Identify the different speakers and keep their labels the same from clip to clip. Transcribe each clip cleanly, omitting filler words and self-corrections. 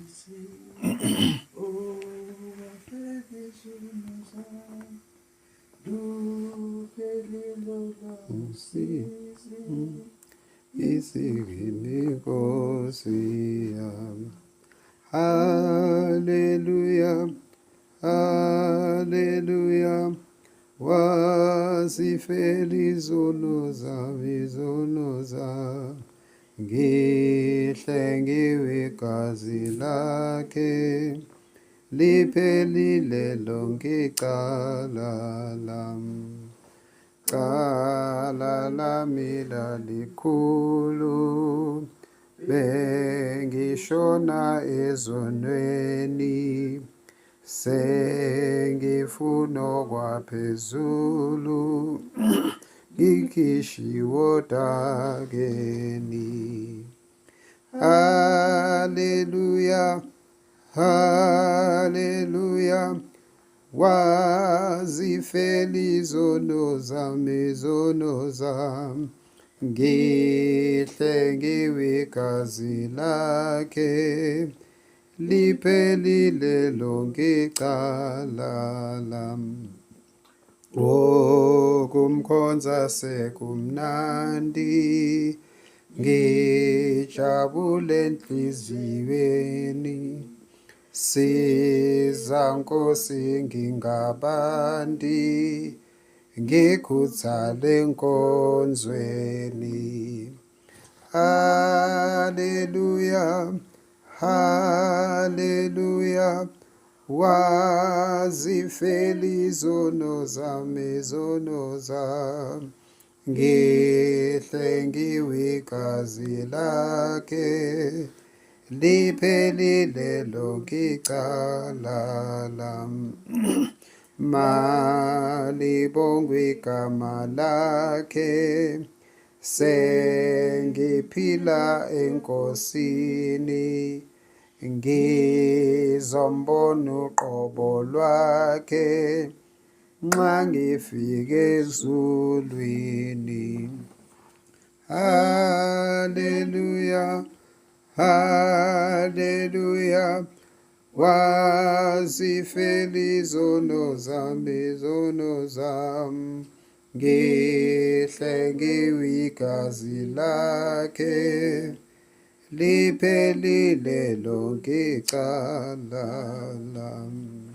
Speaker 1: Nkosi yami. Hallelujah, hallelujah. Wazifela izono zami. Ngihle ngiwegazi lakhe, liphelile lonke icala lami. Cala lami lalikhulu, bengishona ezonweni, sengifuna okwaphezulu, ngikhishiwe odakeni. Hallelujah, hallelujah. Wazifela izono zami, ngihle ngiwegazi lakhe, liphelile lonke icala lami. Kumkhonza sekumnandi, ngijabule enhliziyweni. Siza Nkosi ngingabandi, ngikhuthale enkonzweni. Hallelujah, hallelujah. Wazifela izono zami, ngihle ngiwegazi lakhe, liphelile lonke icala lami. Malibongwe igama lakhe, sengiphila enkosini, ngizombona uqobo lwakhe nxa ngifike ezulwini. Hallelujah, hallelujah. Wazifela izono zami, ngihle ngiwegazi lakhe, liphelile lonke icala lami.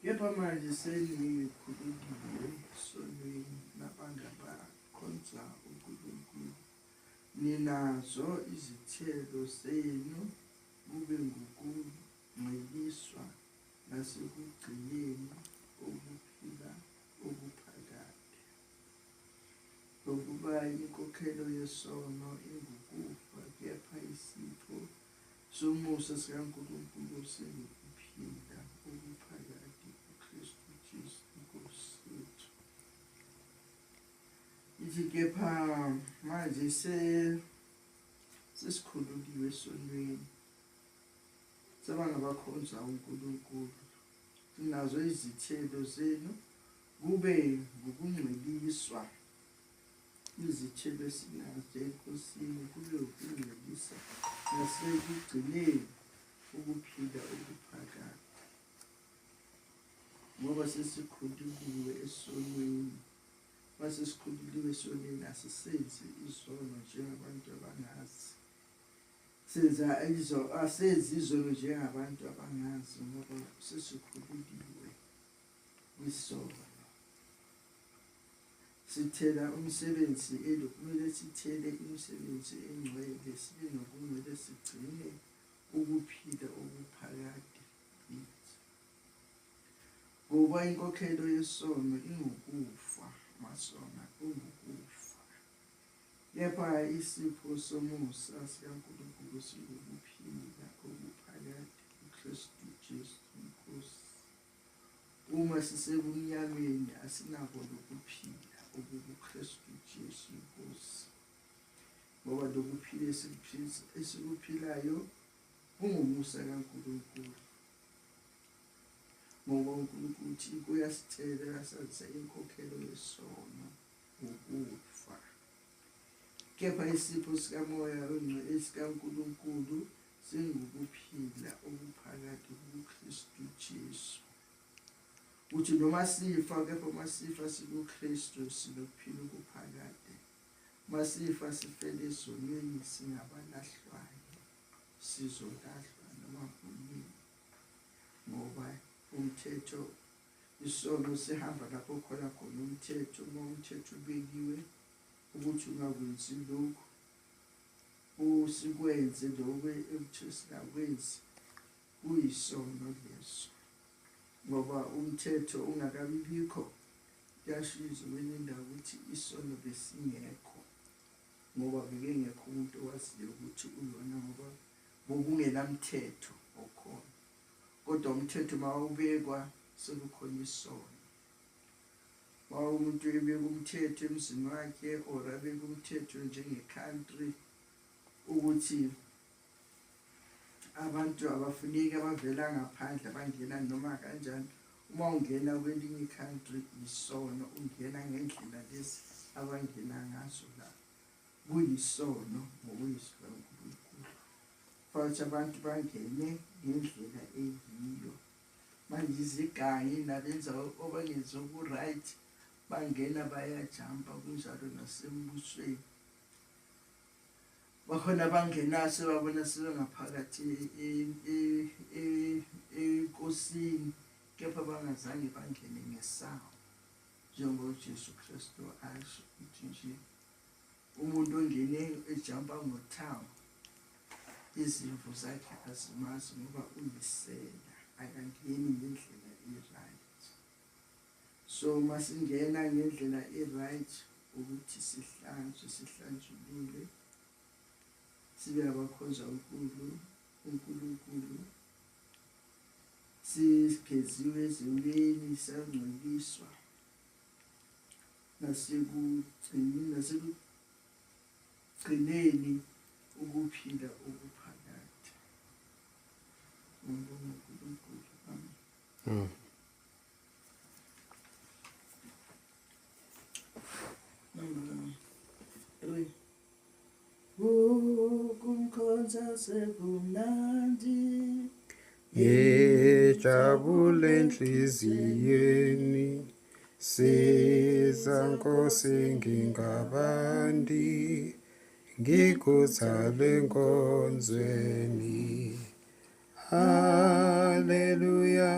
Speaker 2: Kepha manje senikhululekile sonweni nabangabakhonza uNkulunkulu, ninazo izithelo zenu, kube ngukungcweliswa nasekugcineni ukuphila okuphakade. Ngokuba inkokhelo yesono ingukufa, kepha isipho somusa sikaNkulunkulu singukuphila okuphakade kuKristu Jesu Inkosi yethu. Ithi kepha manje sesikhululiwe esonweni, sabangabakhonza uNkulunkulu, sinazo izithelo zenu, kube ngukungcweliswa. Izithelo esinazo enkosini kube ukungcwelisa nasekugcineni ukuphila okuphakade. Ngoba sesikhululiwe esonweni, masesikhululiwe esonweni, asisenzi izono njengabantu abangazi. Asenzi izono njengabantu abangazi, ngoba sesikhululiwe kwisono. Sithela umsebenzi kumele sithele imisebenzi engcwele, sibe nokungcwele, sigcine ukuphila okuphakade kithi. Ngoba inkokhelo yesono ingukufa, masona kungukufa. Kepha isipho somusa sikaNkulunkulu singukuphila okuphakade kuKristu Jesu Inkosi. Uma sisebumnyameni asinako lokuphila okuKristu Jesu Inkosi. Ngoba lokuphila esikuphilayo kungumusa kaNkulunkulu. Ngoba uNkulunkulu uthi kuyasithela sazisa inkokhelo yesono ukufa. kepha isipho sikamoya esikaNkulunkulu singukuphila okuphakathi kuKristu Jesu. Uthi noma sifa, kepha masifa sikuKristu sinokuphila okuphakade. Masifa sifele ezonweni singabalahlwayo, sizolahlwa noma kunini. Ngoba umthetho, isono sihamba lapho khona umthetho. Uma umthetho ubekiwe ukuthi ungakwenzi lokhu, usikwenze lokho ekuthiwa singakwenzi, kuyisono leso. Ngoba umthetho ungakabibikho, kuyashiwo kwenye indawo ukuthi isono besingekho. Ngoba bekengekho umuntu owaziyo ukuthi uyona, ngoba bokungenamthetho okhona. Kodwa umthetho mawubekwa sekukhona isono. Uma umuntu ebeka umthetho emzini wakhe, or abeka umthetho njenge-country ukuthi abantu abafuneki abavela ngaphandle abangena noma kanjani. Uma ungena kwelinye i-country isono, ungena ngendlela lezi abangena ngazo la, kuyisono ngokuyisikaNkulunkulu. Futhi abantu bangene ngendlela eyiyo. Manje izigangi nabenza obangenza oku-right bangena bayajampa, kunjalo nasembusweni. Bakhona bangena sebabona sebengaphakathi enkosini, kepha bangazange bangene ngesango. Njengoba uJesu Kristu asho ukuthi nje umuntu ongene ejampa ngothango, izimvu zakhe azimazi ngoba uyisela, akangeni ngendlela e-right. So masingena ngendlela e-right ukuthi sihlanjulule, sibe abakhonza uNkulunkulu, sigeziwe ezimeni, sangcoliswa, nasekugcineni ukuphila okuphakathi. Ngibonga uNkulunkulu. Amen. Kumkhonza sekumnandi,
Speaker 1: ngijabule enhliziyweni, siza Nkosi ngingabandi, ngikhuthale enkonzweni. Haleluya,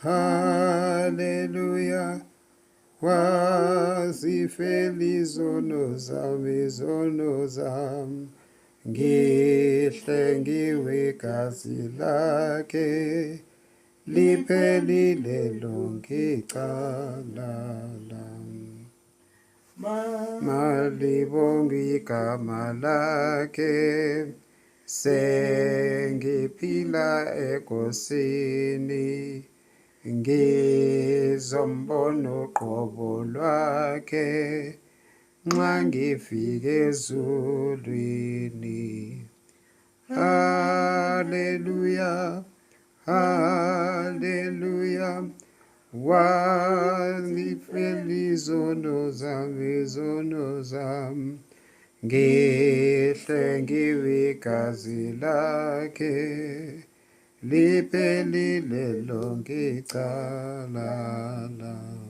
Speaker 1: haleluya, wazifela izono zami, ngihlengiwe igazi lakhe, liphelile lonke icala lami. Malibonge igama lakhe, sengiphila enkosini, ngizombona uqobo lwakhe nxa ngifike ezulwini. Haleluya, haleluya, wazifela izono zami, ngihlengiwe igazi lakhe, liphelile lonke icala lami.